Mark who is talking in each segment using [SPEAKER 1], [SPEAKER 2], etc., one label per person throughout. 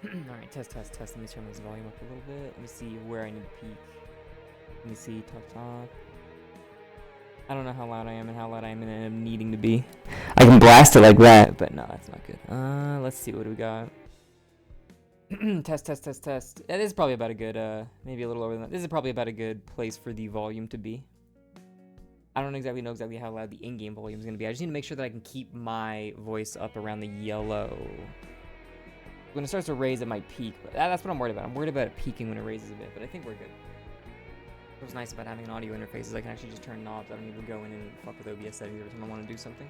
[SPEAKER 1] Alright, test. Let me turn this volume up a little bit. Let me see where I need to peak. Let me see, top. I don't know how loud I am and how loud I am and I'm needing to be. I can blast it like that, but no, that's not good. Let's see, what do we got? Test. Yeah, this is probably about a good, maybe a little over than that. This is probably about a good place for the volume to be. I don't know exactly how loud the in-game volume is going to be. I just need to make sure that I can keep my voice up around the yellow. When it starts to raise, it might peak, but that's what I'm worried about. I'm worried about it peaking when it raises a bit, but I think we're good. What's nice about having an audio interface is I can actually just turn knobs. I don't need to go in and fuck with OBS settings every time I want to do something.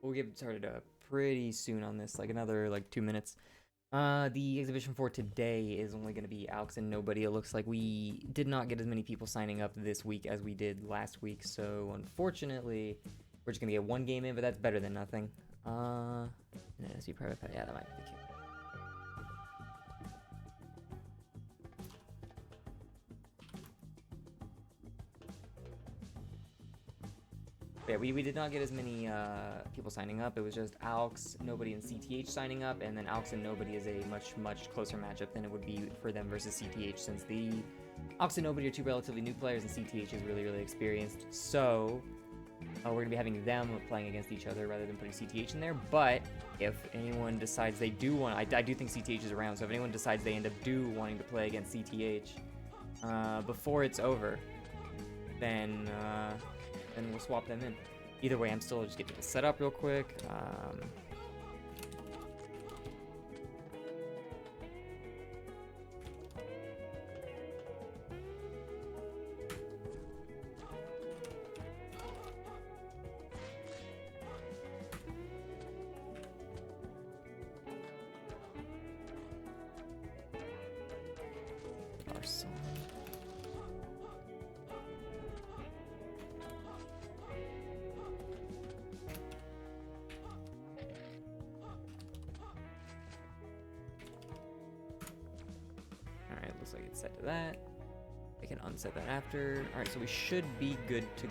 [SPEAKER 1] We'll get started pretty soon on this, like another 2 minutes. The exhibition for today is only going to be Alex and Nobody. It looks like we did not get as many people signing up this week as we did last week, so unfortunately, we're just going to get one game in, but that's better than nothing. See private pet. Yeah, that might be cute. Yeah, we did not get as many people signing up. It was just Alex, Nobody, and CTH signing up, and then Alex and Nobody is a much closer matchup than it would be for them versus CTH, since the Alex and Nobody are two relatively new players, and CTH is really experienced. So we're going to be having them playing against each other rather than putting CTH in there. But if anyone decides they do want, I do think CTH is around, so if anyone decides they end up wanting to play against CTH before it's over, then we'll swap them in. Either way, I'm still just getting this set up real quick. Our song. Looks like it's set to that. I can unset that after. Alright, so we should be good to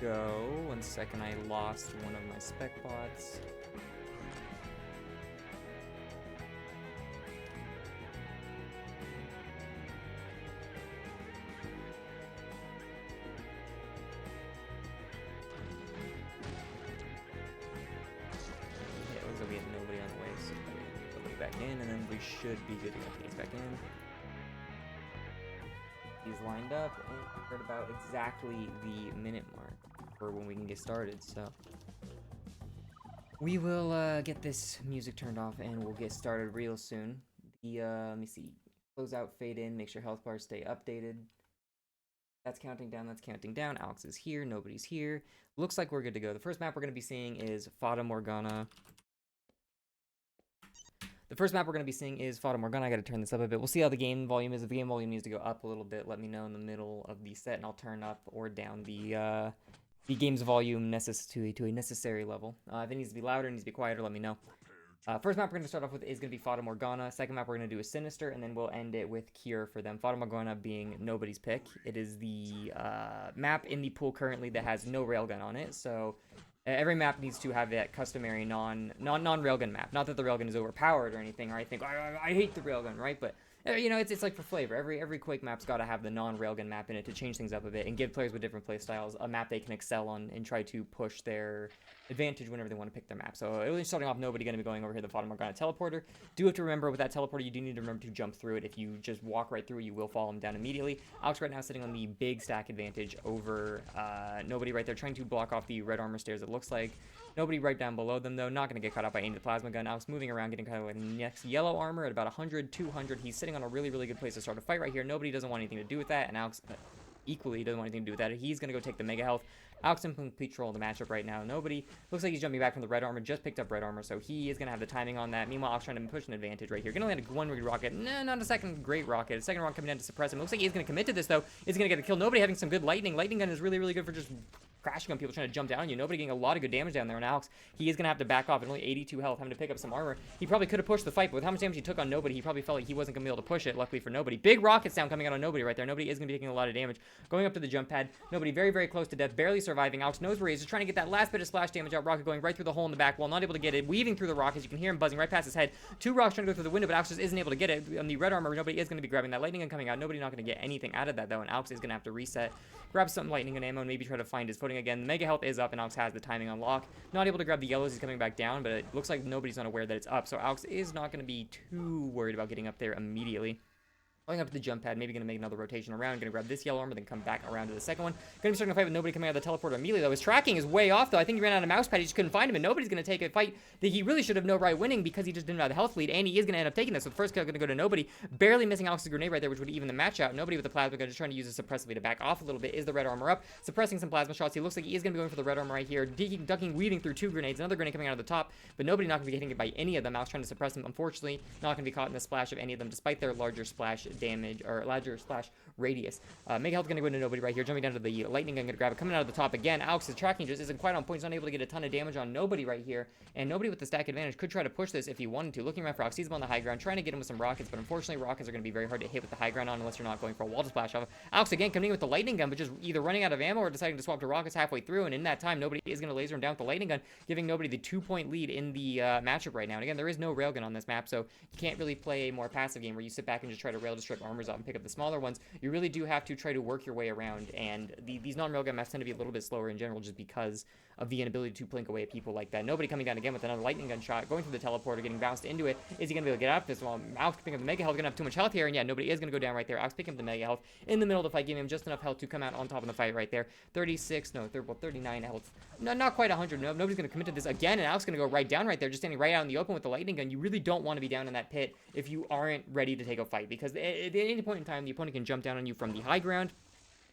[SPEAKER 1] go. 1 second, I lost one of my spec bots. Yeah, it looks like we have nobody on the way, so nobody back in, and then we should be good to get things back in. He's lined up, and we're at about exactly the minute mark for when we can get started, so we will get this music turned off and we'll get started real soon. Let me see, close out, fade in, make sure health bars stay updated. That's counting down, Alex is here, Nobody's here. Looks like we're good to go. The first map we're going to be seeing is Fata Morgana. I gotta turn this up a bit. We'll see how the game volume is. If the game volume needs to go up a little bit, let me know in the middle of the set, and I'll turn up or down the game's volume to a necessary level. If it needs to be louder, it needs to be quieter, let me know. First map we're going to start off with is going to be Fata Morgana. Second map we're going to do is Sinister, and then we'll end it with Cure for them. Fata Morgana being Nobody's pick. It is the map in the pool currently that has no railgun on it, so every map needs to have that customary non-railgun map. Not that the railgun is overpowered or anything, or I think I hate the railgun, right? But you know, it's like for flavor. Every Quake map's got to have the non-railgun map in it to change things up a bit and give players with different play styles a map they can excel on and try to push their advantage whenever they want to pick their map. So really starting off, Nobody going to be going over here the Fata Morgana teleporter. Do have to remember with that teleporter, you do need to remember to jump through it. If you just walk right through it, you will fall them down immediately. Alex right now sitting on the big stack advantage over Nobody right there, trying to block off the red armor stairs, it looks like. Nobody right down below them, though. Not going to get caught out by aiming the plasma gun. Alex moving around, getting kind of like next yellow armor at about 100, 200. He's sitting on a really good place to start a fight right here. Nobody doesn't want anything to do with that, and Alex equally doesn't want anything to do with that. He's going to go take the mega health. Alex in complete control of the matchup right now. Nobody looks like he's jumping back from the red armor. Just picked up red armor, so he is going to have the timing on that. Meanwhile, Alex trying to push an advantage right here. Going to land a one great rocket. No, not a second great rocket. A second rocket coming down to suppress him. Looks like he's going to commit to this, though. Is going to get a kill. Nobody having some good lightning. Lightning gun is really good for just crashing on people trying to jump down on you. Nobody getting a lot of good damage down there. And Alex, he is going to have to back off at only 82 health, having to pick up some armor. He probably could have pushed the fight, but with how much damage he took on Nobody, he probably felt like he wasn't going to be able to push it. Luckily for Nobody. Big rocket sound coming out on Nobody right there. Nobody is going to be taking a lot of damage. Going up to the jump pad. Nobody very, very close to death, barely surviving. Alex knows where he is, just trying to get that last bit of splash damage out. Rocket going right through the hole in the back wall, not able to get it. Weaving through the rockets. You can hear him buzzing right past his head. 2 rocks trying to go through the window, but Alex just isn't able to get it. On the red armor, Nobody is going to be grabbing that lightning gun coming out. Nobody not going to get anything out of that, though, and Alex is going to have to reset, grab some lightning gun ammo, and maybe try to find his footing again. The mega health is up, and Alex has the timing on lock. Not able to grab the yellows. He's coming back down, but it looks like Nobody's not aware that it's up, so Alex is not going to be too worried about getting up there immediately. Going up to the jump pad, maybe going to make another rotation around. Going to grab this yellow armor, then come back around to the second one. Going to be starting to fight with Nobody coming out of the teleporter immediately, though. His tracking is way off, though. I think he ran out of mouse pad. He just couldn't find him, and Nobody's going to take a fight that he really should have no right winning because he just didn't have the health lead, and he is going to end up taking this. So the first kill going to go to Nobody. Barely missing Alex's grenade right there, which would even the match out. Nobody with the plasma gun just trying to use it suppressively to back off a little bit. Is the red armor up? Suppressing some plasma shots. He looks like he is going to be going for the red armor right here. Ducking, weaving through 2 grenades. Another grenade coming out of the top, but Nobody not going to be hitting it by any of them. Alex trying to suppress them. Unfortunately, not going to be caught in the splash of any of them, despite their larger splash damage, or larger splash radius. Mega health going to go into Nobody right here. Jumping down to the lightning gun, going to grab it. Coming out of the top again. Alex's tracking just isn't quite on point. He's not able to get a ton of damage on Nobody right here. And Nobody with the stack advantage could try to push this if he wanted to. Looking around for Alex. Sees him on the high ground, trying to get him with some rockets, but unfortunately rockets are going to be very hard to hit with the high ground on unless you're not going for a wall to splash off. Alex again coming in with the lightning gun, but just either running out of ammo or deciding to swap to rockets halfway through. And in that time, Nobody is going to laser him down with the lightning gun, giving Nobody the 2-point lead in the matchup right now. And again, there is no railgun on this map, so you can't really play a more passive game where you sit back and just try to rail to strip armors off and pick up the smaller ones. You really do have to try to work your way around, and these non-railgun maps tend to be a little bit slower in general just because of the inability to blink away at people like that. Nobody coming down again with another lightning gun shot, going through the teleporter, getting bounced into it. Is he going to be able to get out of this? Well, Alex picking up the mega health, going to have too much health here, and yeah, Nobody is going to go down right there. Alex picking up the mega health in the middle of the fight, giving him just enough health to come out on top of the fight right there. 39 health. No, not quite 100. No, Nobody's going to commit to this again, and Alex going to go right down right there, just standing right out in the open with the lightning gun. You really don't want to be down in that pit if you aren't ready to take a fight, because at any point in time, the opponent can jump down on you from the high ground.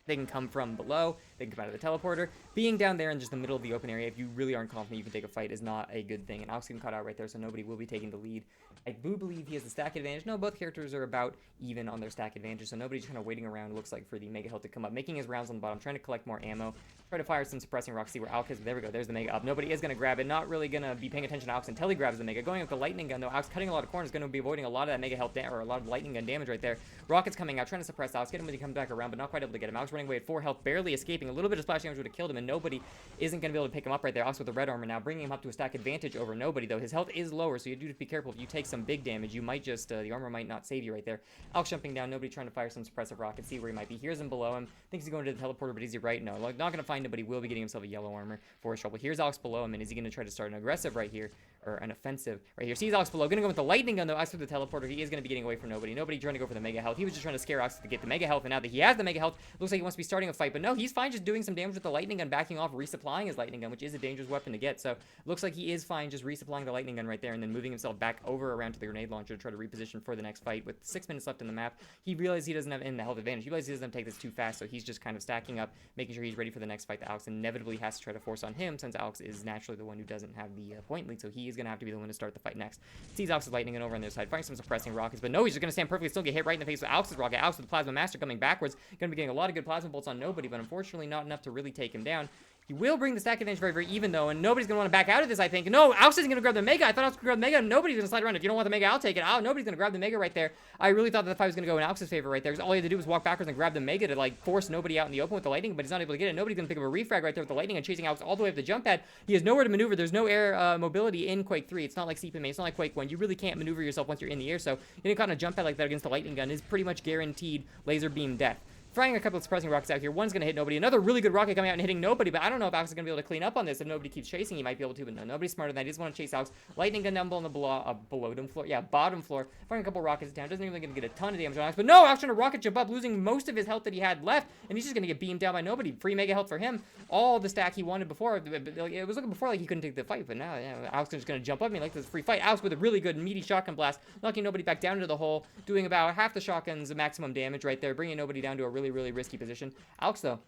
[SPEAKER 1] They can come from below. They can come out of the teleporter. Being down there in just the middle of the open area, if you really aren't confident you can take a fight, is not a good thing. And Alex getting caught out right there, so Nobody will be taking the lead. I do believe he has the stack advantage. No, both characters are about even on their stack advantage, so Nobody's kind of waiting around, looks like, for the mega health to come up, making his rounds on the bottom, trying to collect more ammo, try to fire some suppressing rocks, see where Alex is. There we go, there's the mega up. Nobody is going to grab it, not really going to be paying attention to Alex until he grabs the mega. Going with the lightning gun, though, Alex cutting a lot of corners, going to be avoiding a lot of that mega health, or a lot of lightning gun damage right there. Rockets coming out, trying to suppress Alex, get him when he comes back around, but not quite able to get him. Alex running away at 4 health, barely escaping. A little bit of splash damage would have killed him, and Nobody isn't going to be able to pick him up right there. Alex with the red armor now, bringing him up to a stack advantage over Nobody, though. His health is lower, so you do have to be careful. If you take some big damage, you might just, the armor might not save you right there. Alex jumping down, Nobody trying to fire some suppressive rockets, see where he might be. Here's him below him. Thinks he's going to the teleporter, but is he right? No, not going to find him, but he will be getting himself a yellow armor for his trouble. Here's Alex below him, and is he going to try to start an aggressive right here, or an offensive right here? Sees Alex below, going to go with the lightning gun, though. Alex with the teleporter, he is going to be getting away from Nobody. Nobody trying to go for the mega health. He was just trying to scare Alex to get the mega health, and now that he has the mega health, looks like he wants to be starting a fight, but no, he's fine just doing some damage with the lightning gun, backing off, resupplying his lightning gun, which is a dangerous weapon to get. So looks like he is fine just resupplying the lightning gun right there, and then moving himself back over around to the grenade launcher to try to reposition for the next fight. With 6 minutes left in the map, he realizes he doesn't have the health advantage. He realizes he doesn't take this too fast, so he's just kind of stacking up, making sure he's ready for the next fight that Alex inevitably has to try to force on him, since Alex is naturally the one who doesn't have the point lead, so he is going to have to be the one to start the fight next. Sees Alex's lightning gun over on the other side, firing some suppressing rockets, but no, he's just going to stand perfectly still, get hit right in the face with Alex's rocket. Alex with the plasma master coming backwards, going to be getting a lot of good plasma bolts on Nobody, but unfortunately not enough to really take him down. He will bring the stack advantage very, very even, though, and Nobody's going to want to back out of this, I think. No, Alex isn't going to grab the mega. I thought Alex was going to grab the mega. Nobody's going to slide around. If you don't want the mega, I'll take it. Nobody's going to grab the mega right there. I really thought that the fight was going to go in Alex's favor right there, because all he had to do was walk backwards and grab the mega to, like, force Nobody out in the open with the lightning, but he's not able to get it. Nobody's going to pick up a refrag right there with the lightning and chasing Alex all the way up the jump pad. He has nowhere to maneuver. There's no air mobility in Quake 3. It's not like CPMA. It's not like Quake 1. You really can't maneuver yourself once you're in the air, so getting caught on a jump pad like that against the lightning gun is pretty much guaranteed laser beam death. Firing a couple of suppressing rockets out here. One's going to hit Nobody. Another really good rocket coming out and hitting Nobody, but I don't know if Alex is going to be able to clean up on this. If Nobody keeps chasing, he might be able to, but no, Nobody's smarter than that. He doesn't want to chase Alex. Lightning gun down below on the bottom floor. Firing a couple rockets down. Doesn't even going to get a ton of damage on Alex, but no, Alex trying to rocket jump up, losing most of his health that he had left, and he's just going to get beamed down by Nobody. Free mega health for him. All the stack he wanted before. It was looking before like he couldn't take the fight, but now Alex is just going to jump up me like this free fight. Alex with a really good meaty shotgun blast, knocking Nobody back down into the hole, doing about half the shotgun's maximum damage right there, bringing Nobody down to a really, really risky position. Alex, though,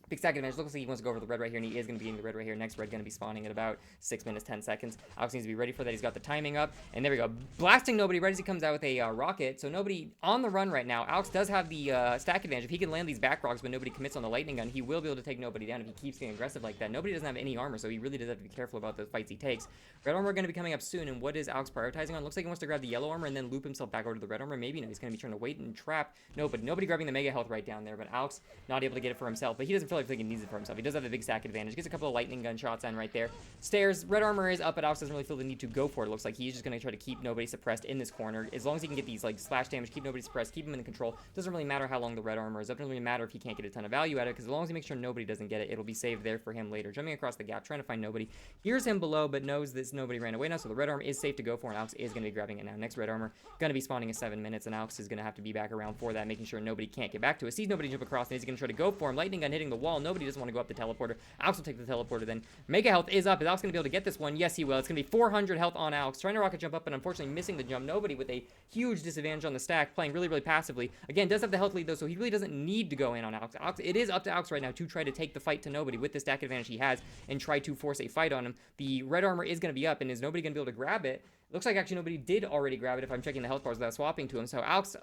[SPEAKER 1] Big stack advantage. Looks like he wants to go over the red right here, and he is going to be getting the red right here. Next red going to be spawning in about 6 minutes, 10 seconds. Alex needs to be ready for that. He's got the timing up, and there we go. Blasting Nobody right as he comes out with a rocket. So Nobody on the run right now. Alex does have the stack advantage. If he can land these back rocks when Nobody commits on the lightning gun, he will be able to take Nobody down if he keeps getting aggressive like that. Nobody doesn't have any armor, so he really does have to be careful about the fights he takes. Red armor going to be coming up soon, and what is Alex prioritizing on? Looks like he wants to grab the yellow armor and then loop himself back over to the red armor. Maybe no, he's going to be trying to wait and trap. No, but Nobody grabbing the mega health right down there, but Alex not able to get it for himself, but he doesn't feel like he needs it for himself. He does have the big stack advantage. Gets a couple of lightning gun shots on right there. Stairs, red armor is up, but Alex doesn't really feel the need to go for it. Looks like he's just going to try to keep Nobody suppressed in this corner. As long as he can get these like slash damage, keep Nobody suppressed, keep him in control. Doesn't really matter how long the red armor is up. Doesn't really matter if he can't get a ton of value at it, because as long as he makes sure Nobody doesn't get it, it'll be saved there for him later. Jumping across the gap, trying to find Nobody. Hears him below, but knows this Nobody ran away now, so the red armor is safe to go for, and Alex is going to be grabbing it now. Next red armor going to be spawning in 7 minutes, and Alex is going to have to be back around for that, making sure Nobody can't get back to it. Sees Nobody jump across, and he's going to try to go for him. Lightning gun hitting the wall. Nobody doesn't want to go up the teleporter. Alex will take the teleporter then. Mega health is up. Is Alex going to be able to get this one? Yes, he will. It's going to be 400 health on Alex. Trying to rocket jump up, but unfortunately missing the jump. Nobody with a huge disadvantage on the stack, playing really, really passively. Again, does have the health lead though, so he really doesn't need to go in on Alex. It is up to Alex right now to try to take the fight to Nobody with the stack advantage he has and try to force a fight on him. The red armor is going to be up, and is Nobody going to be able to grab it? Looks like actually Nobody did already grab it if I'm checking the health bars without swapping to him. So Alex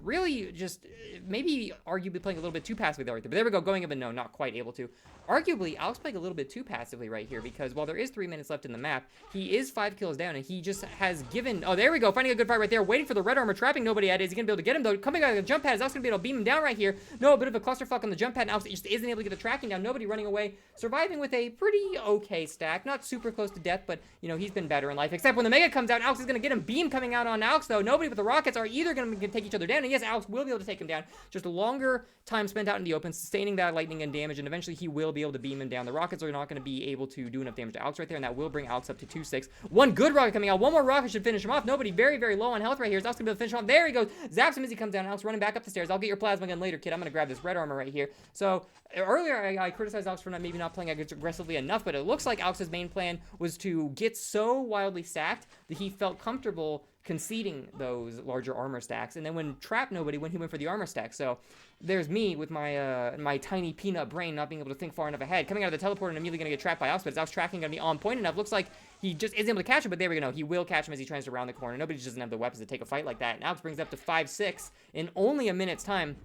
[SPEAKER 1] really just maybe arguably playing a little bit too passively there right there. But there we go, going up and no, not quite able to. Arguably, Alex playing a little bit too passively right here, because while there is 3 minutes left in the map, he is 5 kills down, and he just has given... Oh, there we go, finding a good fight right there, waiting for the red armor, trapping Nobody at it. Is he going to be able to get him, though? Coming out of the jump pad, is Alex going to be able to beam him down right here? No, a bit of a clusterfuck on the jump pad, and Alex just isn't able to get the tracking down. Nobody running away, surviving with a pretty okay stack. Not super close to death, but, you know, he's been better in life, except when the mega comes out, Alex is going to get him. Beam coming out on Alex, though. Nobody with the rockets are either going to take each other down, and yes, Alex will be able to take him down. Just a longer time spent out in the open, sustaining that lightning and damage, and eventually he will be able to beam him down. The rockets are not going to be able to do enough damage to Alex right there, and that will bring Alex up to 2-6. One good rocket coming out. One more rocket should finish him off. Nobody very, very low on health right here. Is Alex going to be able to finish him off? There he goes. Zaps him as he comes down. Alex running back up the stairs. I'll get your plasma gun later, kid. I'm going to grab this red armor right here. So earlier I criticized Alex for maybe not playing aggressively enough, but it looks like Alex's main plan was to get so wildly stacked that he felt comfortable conceding those larger armor stacks, and then when trap Nobody, when he went for the armor stack. So there's me with my my tiny peanut brain not being able to think far enough ahead, coming out of the teleporter and immediately going to get trapped by Alex, but Alex tracking going to be on point enough. Looks like he just isn't able to catch him, but there we go. He will catch him as he tries to round the corner. Nobody just doesn't have the weapons to take a fight like that, and Alex brings it up to 5-6 in only a minute's time.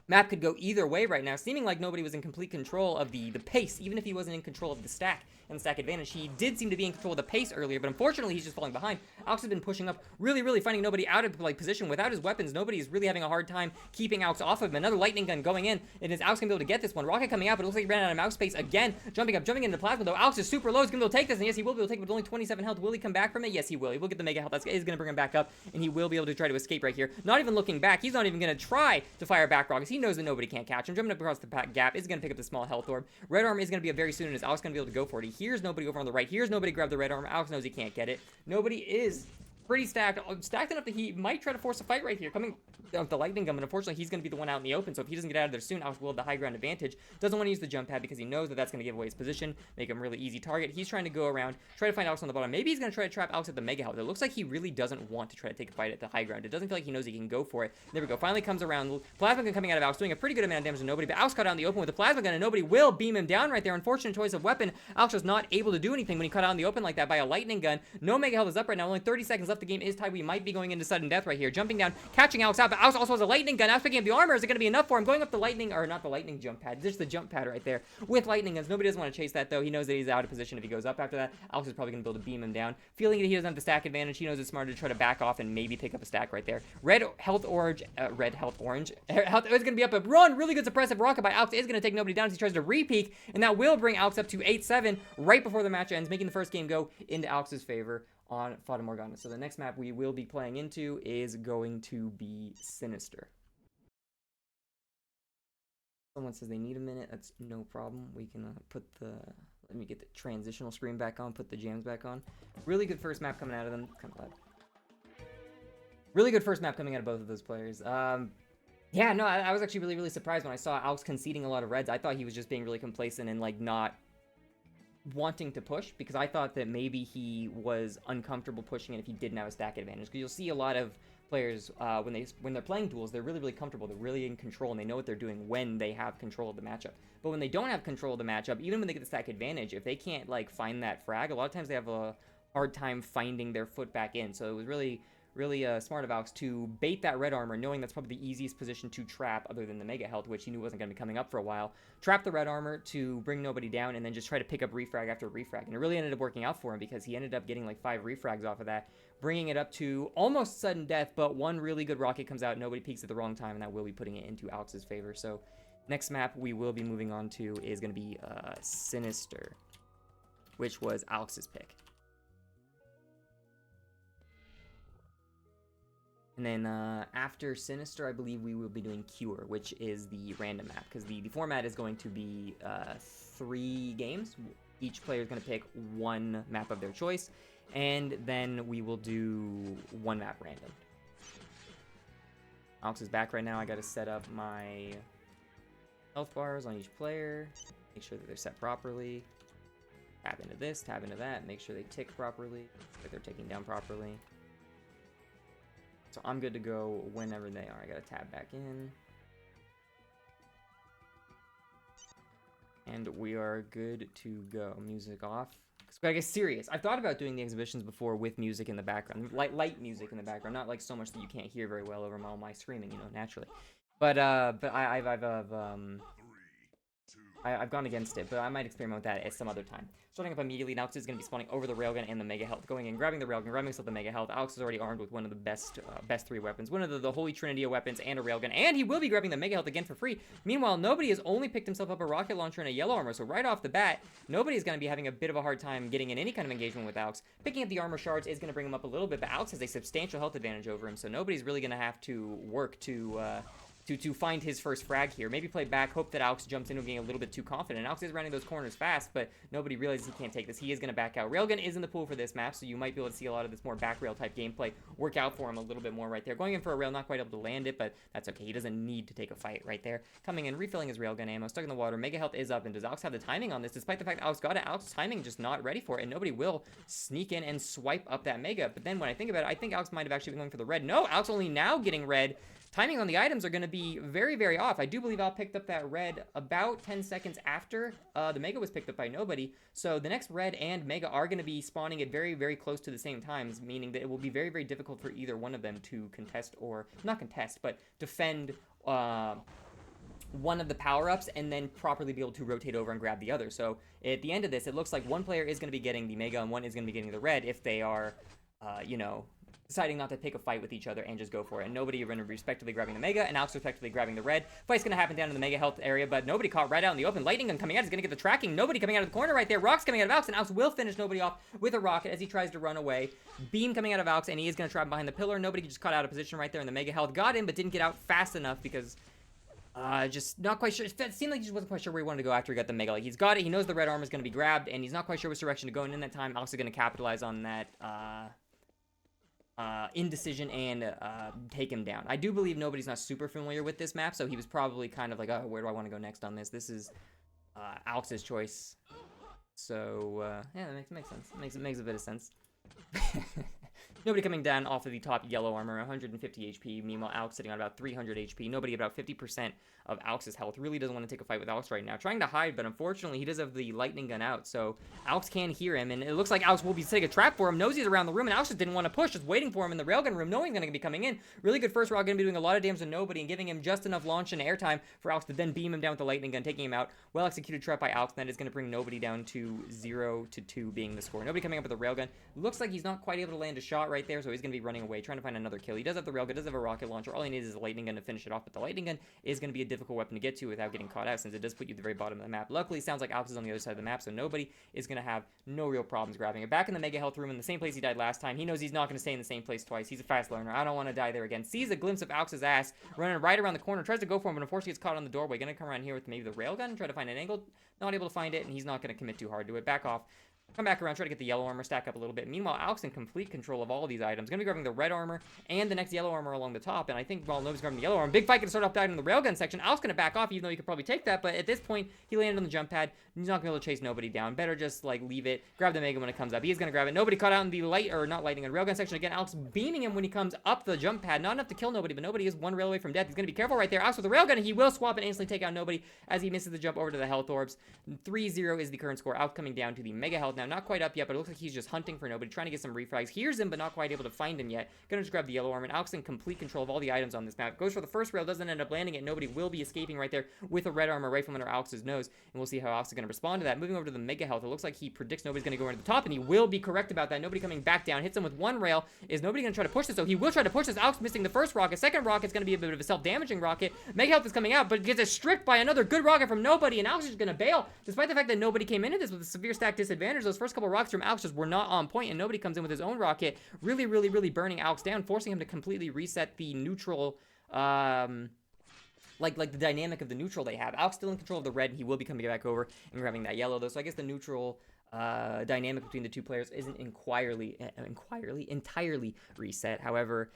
[SPEAKER 1] Map could go either way right now, seeming like Nobody was in complete control of the pace, even if he wasn't in control of the stack and the stack advantage. He did seem to be in control of the pace earlier, but unfortunately he's just falling behind. Alex has been pushing up, really finding Nobody out of like position without his weapons. Nobody is really having a hard time keeping Alex off of him. Another lightning gun going in, and is Alex gonna be able to get this one? Rocket coming out, but it looks like he ran out of mouse space again. Jumping into plasma though. Alex is super low. He's gonna be able to take this, and yes, he will be able to take it with only 27 health. Will he come back from it? Yes, he will. He will get the mega health. That is gonna bring him back up, and he will be able to try to escape right here. Not even looking back. He's not even gonna try to fire back rockets. He knows that Nobody can't catch him. Jumping up across the gap is going to pick up the small health orb. Red arm is going to be up very soon, and is Alex going to be able to go for it? He hears Nobody over on the right. Here's Nobody grab the red arm. Alex knows he can't get it. Nobody is pretty stacked enough that he might try to force a fight right here. Coming with the lightning gun, but unfortunately he's going to be the one out in the open, so if he doesn't get out of there soon, Alex will have the high ground advantage. Doesn't want to use the jump pad because he knows that that's going to give away his position, make him really easy target. He's trying to go around, try to find Alex on the bottom. Maybe he's going to try to trap Alex at the mega health. It looks like he really doesn't want to try to take a fight at the high ground. It doesn't feel like he knows he can go for it. There we go. Finally comes around. Plasma gun coming out of Alex, doing a pretty good amount of damage to Nobody, but Alex cut out in the open with the plasma gun, and Nobody will beam him down right there. Unfortunate choice of weapon. Alex was not able to do anything when he cut out in the open like that by a lightning gun. No mega health is up right now. Only 30 seconds left. The game is tied. We might be going into sudden death right here. Jumping down, catching Alex out, but Alex also has a lightning gun. Alex picking up the armor. Is it going to be enough for him? Going up the lightning, or not the lightning jump pad, just the jump pad right there with lightning guns. Nobody doesn't want to chase that though. He knows that he's out of position if he goes up after that. Alex is probably going to be able to beam him down. Feeling that he doesn't have the stack advantage, he knows it's smarter to try to back off and maybe pick up a stack right there. Red health orange. Health is going to be up a run. Really good suppressive rocket by Alex is going to take Nobody down as he tries to re-peek, and that will bring Alex up to 8-7 right before the match ends, making the first game go into Alex's favor on Fata Morgana. So the next map we will be playing into is going to be Sinister. Someone says they need a minute. That's no problem. We can put the... Let me get the transitional screen back on, put the jams back on. Really good first map coming out of them. Kind of loud. Really good first map coming out of both of those players. Yeah, no, I was actually really surprised when I saw Alex conceding a lot of reds. I thought he was just being really complacent and like not wanting to push, because I thought that maybe he was uncomfortable pushing it if he didn't have a stack advantage. Because you'll see a lot of players, when they're playing duels, they're really, really comfortable. They're really in control, and they know what they're doing when they have control of the matchup. But when they don't have control of the matchup, even when they get the stack advantage, if they can't, like, find that frag, a lot of times they have a hard time finding their foot back in. So it was really smart of Alex to bait that red armor, knowing that's probably the easiest position to trap other than the mega health, which he knew wasn't going to be coming up for a while. Trap the red armor to bring nobody down, and then just try to pick up refrag after refrag. And it really ended up working out for him because he ended up getting like 5 refrags off of that, bringing it up to almost sudden death, but one really good rocket comes out, nobody peeks at the wrong time, and that will be putting it into Alex's favor. So next map we will be moving on to is going to be Sinister, which was Alex's pick. And then after Sinister, I believe we will be doing Cure, which is the random map, because the format is going to be 3 games. Each player is going to pick 1 map of their choice, and then we will do 1 map random. Alex is back right now. I got to set up my health bars on each player, make sure that they're set properly. Tap into this, tap into that, make sure they tick properly, that they're ticking down properly. So I'm good to go whenever they are. I gotta tab back in. And we are good to go. Music off. So I get serious. I've thought about doing the exhibitions before with music in the background. Light music in the background. Not like so much that you can't hear very well over my screaming, you know, naturally. But I've gone against it, but I might experiment with that at some other time. Starting up immediately, Alex is going to be spawning over the railgun and the mega health. Going in, grabbing the railgun, grabbing himself the mega health. Alex is already armed with one of the best 3 weapons. One of the holy trinity of weapons and a railgun. And he will be grabbing the mega health again for free. Meanwhile, Nobody has only picked himself up a rocket launcher and a yellow armor. So right off the bat, Nobody is going to be having a bit of a hard time getting in any kind of engagement with Alex. Picking up the armor shards is going to bring him up a little bit, but Alex has a substantial health advantage over him. So Nobody's really going to have to work to find his first frag here. Maybe play back, hope that Alex jumps in and getting a little bit too confident. Alex is rounding those corners fast, but Nobody realizes he can't take this. He is going to back out. Railgun is in the pool for this map, so you might be able to see a lot of this more back rail type gameplay work out for him a little bit more right there. Going in for a rail, not quite able to land it, but that's okay. He doesn't need to take a fight right there. Coming in, refilling his railgun ammo, stuck in the water. Mega health is up, and does Alex have the timing on this? Despite the fact that Alex got it, Alex's timing just not ready for it, and Nobody will sneak in and swipe up that mega. But then when I think about it, I think Alex might have actually been going for the red. No, Alex only now getting red. Timing on the items are going to be very, very off. I do believe Al picked up that red about 10 seconds after the Mega was picked up by Nobody. So the next red and Mega are going to be spawning at very, very close to the same times, meaning that it will be very, very difficult for either one of them to contest, or not contest, but defend one of the power-ups and then properly be able to rotate over and grab the other. So at the end of this, it looks like one player is going to be getting the Mega and one is going to be getting the red if they are, you know, deciding not to pick a fight with each other and just go for it. And Nobody are going to be respectively grabbing the Mega, and Alex respectively grabbing the red. Fight's going to happen down in the Mega health area, but Nobody caught right out in the open. Lightning gun coming out is going to get the tracking. Nobody coming out of the corner right there. Rocks coming out of Alex, and Alex will finish Nobody off with a rocket as he tries to run away. Beam coming out of Alex, and he is going to trap behind the pillar. Nobody just caught out of position right there in the Mega health. Got in, but didn't get out fast enough because just not quite sure. It seemed like he just wasn't quite sure where he wanted to go after he got the Mega. Like, he's got it. He knows the red armor is going to be grabbed, and he's not quite sure which direction to go. And in that time, Alex is going to capitalize on that indecision and take him down. I do believe Nobody's not super familiar with this map, so he was probably kind of like, oh, where do I want to go next on this? This is Alex's choice. So yeah, that makes sense. It makes a bit of sense. Nobody coming down off of the top yellow armor, 150 HP. Meanwhile, Alex sitting on about 300 HP. Nobody about 50% of Alex's health. Really doesn't want to take a fight with Alex right now. Trying to hide, but unfortunately, he does have the lightning gun out. So Alex can hear him, and it looks like Alex will be setting a trap for him. Knows he's around the room, and Alex just didn't want to push, just waiting for him in the railgun room, knowing he's going to be coming in. Really good first round, going to be doing a lot of damage to Nobody and giving him just enough launch and airtime for Alex to then beam him down with the lightning gun, taking him out. Well executed trap by Alex, and that is going to bring Nobody down to 0-2 being the score. Nobody coming up with a railgun. Looks like he's not quite able to land a shot right there, so he's going to be running away, trying to find another kill. He does have the railgun, does have a rocket launcher. All he needs is a lightning gun to finish it off, but the lightning gun is going to be a difficult weapon to get to without getting caught out, since it does put you at the very bottom of the map. Luckily, it sounds like Alex is on the other side of the map, so Nobody is going to have no real problems grabbing it. Back in the Mega Health room, in the same place he died last time. He knows he's not going to stay in the same place twice. He's a fast learner. I don't want to die there again. Sees a glimpse of Alex's ass running right around the corner, tries to go for him, but unfortunately gets caught on the doorway. Going to come around here with maybe the railgun, try to find an angle. Not able to find it, and he's not going to commit too hard to it. Back off. come back around, try to get the yellow armor stack up a little bit. Meanwhile, Alex in complete control of all of these items. Gonna be grabbing the red armor and the next yellow armor along the top. And I think while Nobody's grabbing the yellow armor, big fight gonna start off down in the railgun section. Alex gonna back off, even though he could probably take that. But at this point, he landed on the jump pad. He's not gonna be able to chase Nobody down. Better just like leave it, grab the Mega when it comes up. He's gonna grab it. Nobody caught out in the light, or not lightning, in railgun section again. Alex beaming him when he comes up the jump pad. Not enough to kill Nobody, but Nobody is one rail away from death. He's gonna be careful right there. Alex with the railgun, and he will swap and instantly take out Nobody as he misses the jump over to the health orbs. 3-0 is the current score. Alex coming down to the Mega Health now. Not quite up yet, but it looks like he's just hunting for Nobody, trying to get some refrags. Hears him, but not quite able to find him yet. Gonna just grab the yellow armor, and Alex in complete control of all the items on this map. Goes for the first rail, doesn't end up landing it. Nobody will be escaping right there with a red armor right from under Alex's nose, and we'll see how Alex is gonna respond to that. Moving over to the Mega Health, it looks like he predicts Nobody's gonna go into the top, and he will be correct about that. Nobody coming back down, hits him with one rail. Is Nobody gonna try to push this? So he will try to push this. Alex missing the first rocket. Second rocket's gonna be a bit of a self-damaging rocket. Mega Health is coming out, but gets it stripped by another good rocket from Nobody, and Alex is gonna bail, despite the fact that Nobody came into this with a severe stack disadvantage. Those first couple rockets from Alex just were not on point, and Nobody comes in with his own rocket, really burning Alex down, forcing him to completely reset the neutral, like the dynamic of the neutral they have. Alex still in control of the red, and he will be coming back over and grabbing that yellow, though. So I guess the neutral dynamic between the two players isn't entirely reset. However,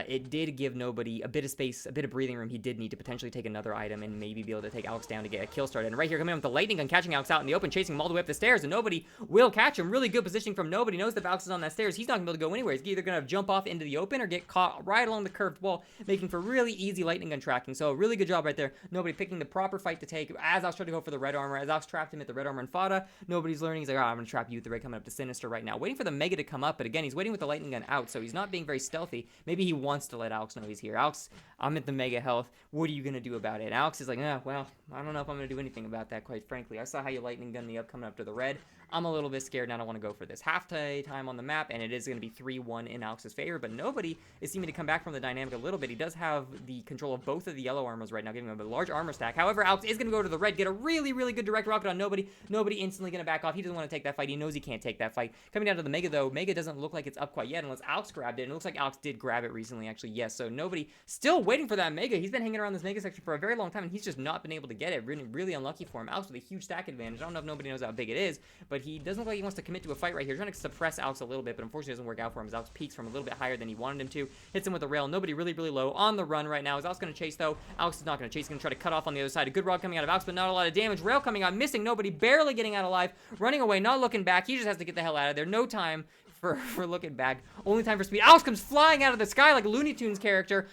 [SPEAKER 1] it did give Nobody a bit of space, a bit of breathing room. He did need to potentially take another item and maybe be able to take Alex down to get a kill started. And right here, coming in with the lightning gun, catching Alex out in the open, chasing him all the way up the stairs, and Nobody will catch him. Really good positioning from Nobody. Knows that Alex is on that stairs. He's not gonna be able to go anywhere. He's either gonna jump off into the open or get caught right along the curved wall, making for really easy lightning gun tracking. So really good job right there. Nobody picking the proper fight to take as Alex tried to go for the red armor. As Alex trapped him at the red armor and Fata, Nobody's learning. He's like, oh, I'm gonna trap you with the red coming up to Sinister right now. Waiting for the Mega to come up, but again, he's waiting with the lightning gun out, so he's not being very stealthy. Maybe he wants to let Alex know he's here. Alex, I'm at the Mega Health. What are you gonna do about it? And Alex is like, well, I don't know if I'm gonna do anything about that, quite frankly. I saw how you lightning gun me up coming up to the red. I'm a little bit scared, and I don't want to go for this. Half time on the map, and it is going to be 3-1 in Alex's favor, but Nobody is seeming to come back from the dynamic a little bit. He does have the control of both of the yellow armors right now, giving him a large armor stack. However, Alex is going to go to the red, get a really good direct rocket on Nobody. Nobody instantly going to back off. He doesn't want to take that fight. He knows he can't take that fight. Coming down to the Mega, though, Mega doesn't look like it's up quite yet unless Alex grabbed it, and it looks like Alex did grab it recently, actually, yes. So Nobody still waiting for that Mega. He's been hanging around this Mega section for a very long time, and he's just not been able to get it. Really unlucky for him. Alex with a huge stack advantage. I don't know if Nobody knows how big it is, but he doesn't look like he wants to commit to a fight right here. Trying to suppress Alex a little bit, but unfortunately it doesn't work out for him as Alex peaks from a little bit higher than he wanted him to. Hits him with a rail. Nobody really low on the run right now. Is Alex going to chase, though? Alex is not going to chase. He's going to try to cut off on the other side. A good rod coming out of Alex, but not a lot of damage. Rail coming out, missing Nobody, barely getting out alive. Running away, not looking back. He just has to get the hell out of there. No time for looking back. Only time for speed. Alex comes flying out of the sky like a Looney Tunes character,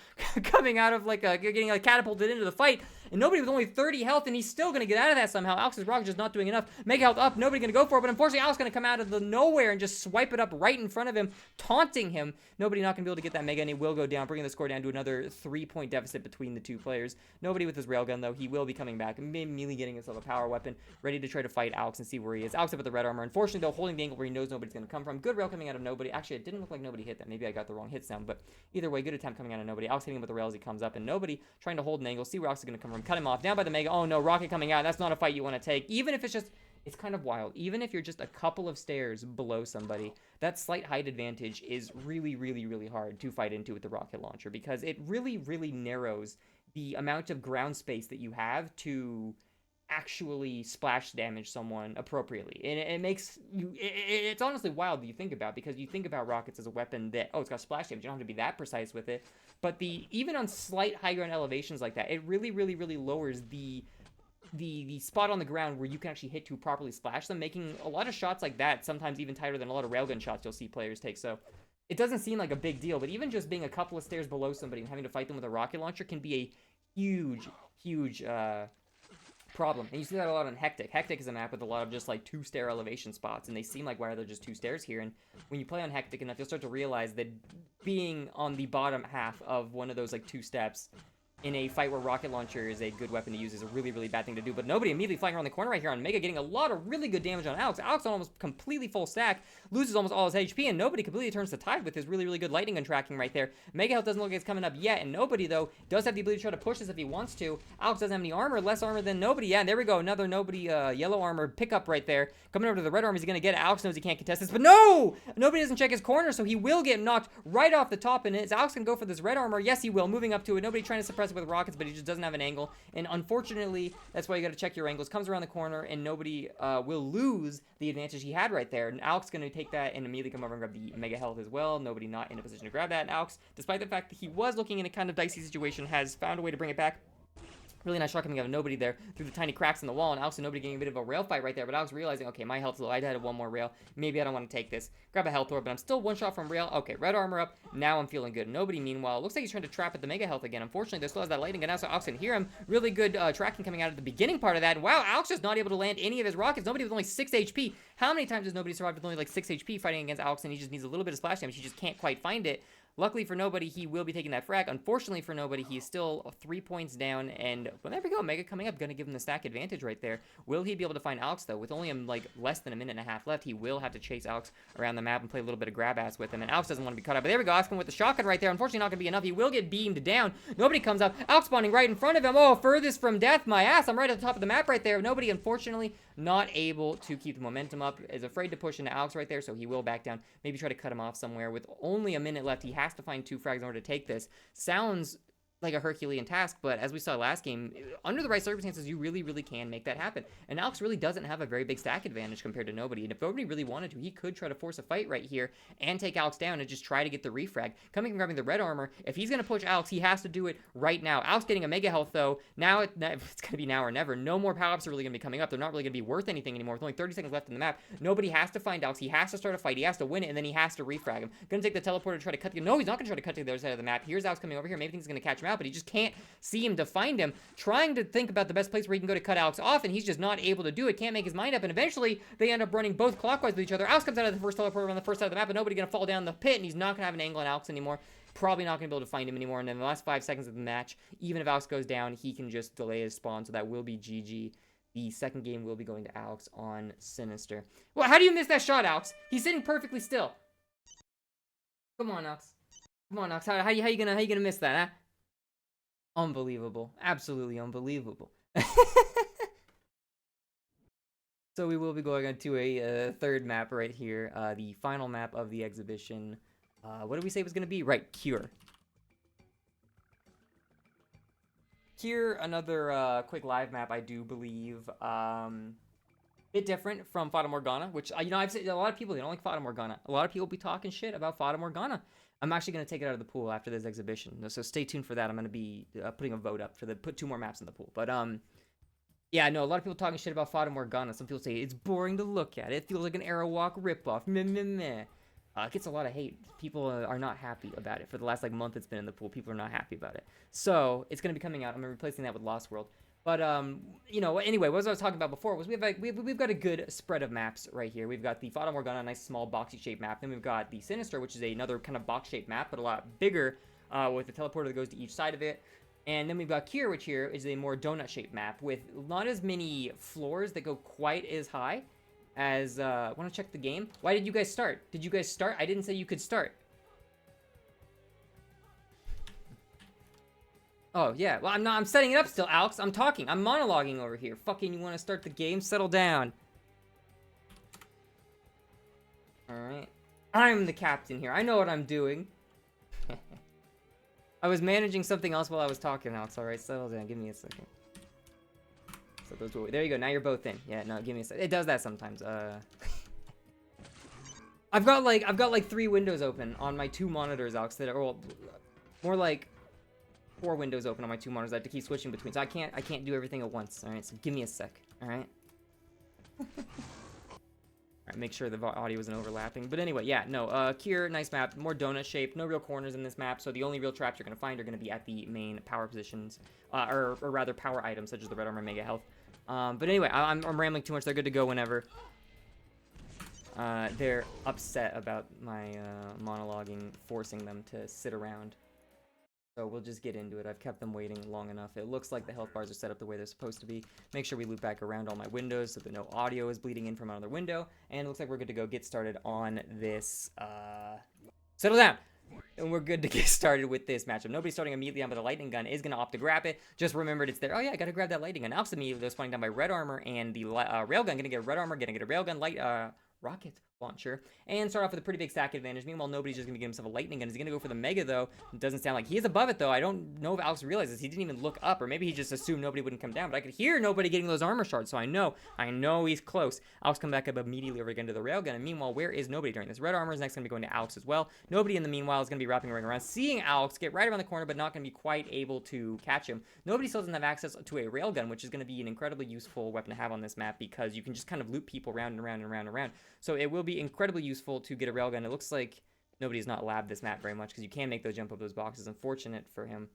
[SPEAKER 1] coming out of like getting like catapulted into the fight. And Nobody with only 30 health, and he's still going to get out of that somehow. Alex's rocket just not doing enough. Mega health up. Nobody going to go for it, but unfortunately, Alex going to come out of the nowhere and just swipe it up right in front of him, taunting him. Nobody not going to be able to get that Mega, and he will go down, bringing the score down to another 3-point deficit between the two players. Nobody with his railgun, though. He will be coming back, immediately getting himself a power weapon, ready to try to fight Alex and see where he is. Alex up with the red armor. Unfortunately, though, holding the angle where he knows Nobody's going to come from. Good rail coming out of Nobody. Actually, it didn't look like Nobody hit that. Maybe I got the wrong hit sound, but either way, good attempt coming out of Nobody. Alex hitting him with the rail as he comes up, and Nobody trying to hold an angle, see where Alex is going to come from. Cut him off. Down by the Mega. Oh no, rocket coming out. That's not a fight you want to take. Even if it's just, it's kind of wild. Even if you're just a couple of stairs below somebody, that slight height advantage is really hard to fight into with the rocket launcher, because it really narrows the amount of ground space that you have to actually splash damage someone appropriately. And it makes you, it's honestly wild that you think about, because you think about rockets as a weapon that, oh, it's got splash damage, you don't have to be that precise with it, but even on slight high ground elevations like that, it really lowers the spot on the ground where you can actually hit to properly splash them, making a lot of shots like that sometimes even tighter than a lot of railgun shots you'll see players take. So it doesn't seem like a big deal, but even just being a couple of stairs below somebody and having to fight them with a rocket launcher can be a huge problem. And you see that a lot on Hectic. Hectic is a map with a lot of just like 2-stair elevation spots, and they seem like, why are there just 2 stairs here? And when you play on Hectic enough, you'll start to realize that being on the bottom half of one of those like 2 steps in a fight where rocket launcher is a good weapon to use is a really bad thing to do. But Nobody immediately flying around the corner right here on Mega, getting a lot of really good damage on Alex. Alex on almost completely full stack, loses almost all his HP, and Nobody completely turns the tide with his really good lightning gun tracking right there. Mega health doesn't look like it's coming up yet, and Nobody, though, does have the ability to try to push this if he wants to. Alex doesn't have any armor, less armor than Nobody. Yeah, and there we go, another Nobody yellow armor pickup right there. Coming over to the red armor, he's going to get it. Alex knows he can't contest this, but no! Nobody doesn't check his corner, so he will get knocked right off the top, and is Alex going to go for this red armor? Yes, he will. Moving up to it. Nobody trying to suppress aggressive with rockets, but he just doesn't have an angle. And unfortunately, that's why you got to check your angles. Comes around the corner, and nobody will lose the advantage he had right there. And Alex going to take that and immediately come over and grab the mega health as well. Nobody not in a position to grab that. And Alex, despite the fact that he was looking in a kind of dicey situation, has found a way to bring it back. Really nice shot coming out of Nobody there through the tiny cracks in the wall, and Alex and Nobody getting a bit of a rail fight right there, but Alex realizing, okay, my health's low, I had one more rail, maybe I don't want to take this. Grab a health orb, but I'm still one shot from rail. Okay, red armor up, now I'm feeling good. Nobody, meanwhile, looks like he's trying to trap at the mega health again. Unfortunately, there still has that lightning gun out, so Alex can hear him. Really good tracking coming out at the beginning part of that, and wow, Alex is not able to land any of his rockets. Nobody with only 6 HP. How many times has Nobody survived with only like 6 HP fighting against Alex, and he just needs a little bit of splash damage, he just can't quite find it. Luckily for Nobody, he will be taking that frag. Unfortunately for Nobody, he's still 3 points down, and well, there we go. Mega coming up, gonna give him the stack advantage right there. Will he be able to find Alex, though? With only like less than a minute and a half left, he will have to chase Alex around the map and play a little bit of grab ass with him, and Alex doesn't want to be caught up. But there we go, Alex with the shotgun right there. Unfortunately, not gonna be enough. He will get beamed down. Nobody comes up. Alex spawning right in front of him. Oh, furthest from death, my ass. I'm right at the top of the map right there. Nobody, unfortunately, not able to keep the momentum up, is afraid to push into Alex right there, so he will back down. Maybe try to cut him off somewhere. With only a minute left, he has to find 2 frags in order to take this. Sounds like a Herculean task, but as we saw last game, under the right circumstances, you really, really can make that happen. And Alex really doesn't have a very big stack advantage compared to Nobody, and if Nobody really wanted to, he could try to force a fight right here and take Alex down and just try to get the refrag. Coming and grabbing the red armor, if he's going to push Alex, he has to do it right now. Alex getting a mega health, though. Now it's going to be now or never. No more power-ups are really going to be coming up. They're not really going to be worth anything anymore. With only 30 seconds left in the map, Nobody has to find Alex. He has to start a fight. He has to win it, and then he has to refrag him. Going to take the teleporter to try to cut the... No, he's not going to try to cut to the other side of the map. Here's Alex coming over here. Maybe he's going to catch him out, but he just can't see him to find him, trying to think about the best place where he can go to cut Alex off, and he's just not able to do it, can't make his mind up, and eventually they end up running both clockwise with each other. Alex comes out of the first teleporter on the first side of the map, and Nobody gonna fall down the pit, and he's not gonna have an angle on Alex anymore, probably not gonna be able to find him anymore, and in the last 5 seconds of the match, even if Alex goes down, he can just delay his spawn, so that will be GG. The second game will be going to Alex on Sinister. Well, how do you miss that shot, Alex? He's sitting perfectly still. Come on, Alex. Come on, Alex. How you gonna miss that, huh? Unbelievable. Absolutely unbelievable. So we will be going on to a third map right here. The final map of the exhibition. What did we say it was going to be? Right, Cure. Cure, another quick live map, I do believe. Bit different from Fata Morgana, which, you know, I've said a lot of people, they don't like Fata Morgana. A lot of people be talking shit about Fata Morgana. I'm actually going to take it out of the pool after this exhibition, so stay tuned for that. I'm going to be putting a vote up for put 2 more maps in the pool. But, yeah, no, a lot of people talking shit about Fata Morgana. Some people say it's boring to look at. It feels like an Aerowalk ripoff. Meh, meh, meh. It gets a lot of hate. People are not happy about it. For the last, like, month it's been in the pool, people are not happy about it. So, it's going to be coming out. I'm replacing that with Lost World. But, you know, anyway, what I was talking about before was we've got a good spread of maps right here. We've got the Fata Morgana, a nice small boxy shaped map. Then we've got the Sinister, which is another kind of box shaped map, but a lot bigger, with the teleporter that goes to each side of it. And then we've got Cure, which here is a more donut shaped map with not as many floors that go quite as high as, want to check the game? Why did you guys start? Did you guys start? I didn't say you could start. Oh, yeah. Well, I'm setting it up still, Alex. I'm talking. I'm monologuing over here. Fucking, you want to start the game? Settle down. Alright. I'm the captain here. I know what I'm doing. I was managing something else while I was talking, Alex. Alright, settle down. Give me a second. So those were... There you go. Now you're both in. Yeah, no, give me a second. It does that sometimes. I've got like 3 windows open on my 2 monitors, Alex, that are... Well, more like... 4 windows open on my 2 monitors. I have to keep switching between, so I can't do everything at once. All right, so give me a sec. All right. All right, make sure the audio isn't overlapping. But anyway, yeah, no. Cure, nice map, more donut shape, no real corners in this map. So the only real traps you're gonna find are gonna be at the main power positions, or rather power items such as the red armor, mega health. But anyway, I'm rambling too much. They're good to go whenever. They're upset about my monologuing, forcing them to sit around. So we'll just get into it. I've kept them waiting long enough. It looks like the health bars are set up the way they're supposed to be. Make sure we loop back around all my windows so that no audio is bleeding in from another window. And it looks like we're good to go get started on this, settle down! And we're good to get started with this matchup. Nobody's starting immediately on, but the lightning gun is going to opt to grab it. Just remembered it's there. Oh yeah, I got to grab that lightning gun. Alex immediately was spawning down by red armor and the railgun. Going to get a red armor, going to get a railgun, light, rocket. launcher and start off with a pretty big stack advantage. Meanwhile, nobody's just gonna get himself a lightning gun. He's gonna go for the mega though. It doesn't sound like he is above it though. I don't know if Alex realizes he didn't even look up, or maybe he just assumed nobody wouldn't come down. But I could hear nobody getting those armor shards, so I know he's close. Alex come back up immediately over again to the railgun. And meanwhile, where is nobody during this? Red armor is next gonna be going to Alex as well. Nobody in the meanwhile is gonna be wrapping around, seeing Alex get right around the corner, but not gonna be quite able to catch him. Nobody still doesn't have access to a railgun, which is gonna be an incredibly useful weapon to have on this map because you can just kind of loop people round and around and around and around. So it will be incredibly useful to get a railgun. It looks like nobody's not labbed this map very much because you can make those jump up those boxes. Unfortunate for him.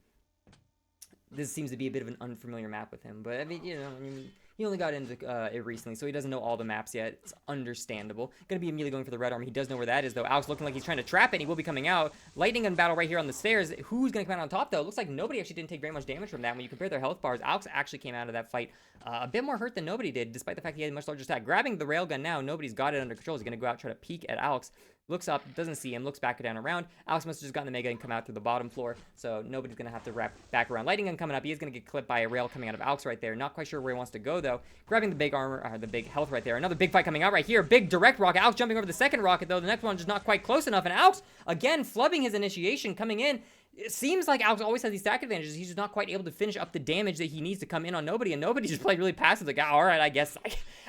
[SPEAKER 1] This seems to be a bit of an unfamiliar map with him, but I mean, he only got into it recently, so he doesn't know all the maps yet. It's understandable. Gonna be immediately going for the red armor. He does know where that is, though. Alex looking like he's trying to trap it, and he will be coming out. Lightning gun battle right here on the stairs. Who's gonna come out on top, though? It looks like nobody actually didn't take very much damage from that. When you compare their health bars, Alex actually came out of that fight a bit more hurt than nobody did, despite the fact he had a much larger stack. Grabbing the railgun now, nobody's got it under control. He's gonna go out, try to peek at Alex. Looks up, doesn't see him, looks back down around. Alex must have just gotten the mega and come out through the bottom floor, so nobody's going to have to wrap back around. Lightning gun coming up. He is going to get clipped by a rail coming out of Alex right there. Not quite sure where he wants to go, though. Grabbing the big armor, the big health right there. Another big fight coming out right here. Big direct rocket. Alex jumping over the second rocket, though. The next one just not quite close enough, and Alex, again, flubbing his initiation, coming in. It seems like Alex always has these stack advantages. He's just not quite able to finish up the damage that he needs to come in on nobody, and nobody just played really passive. Like, all right, I guess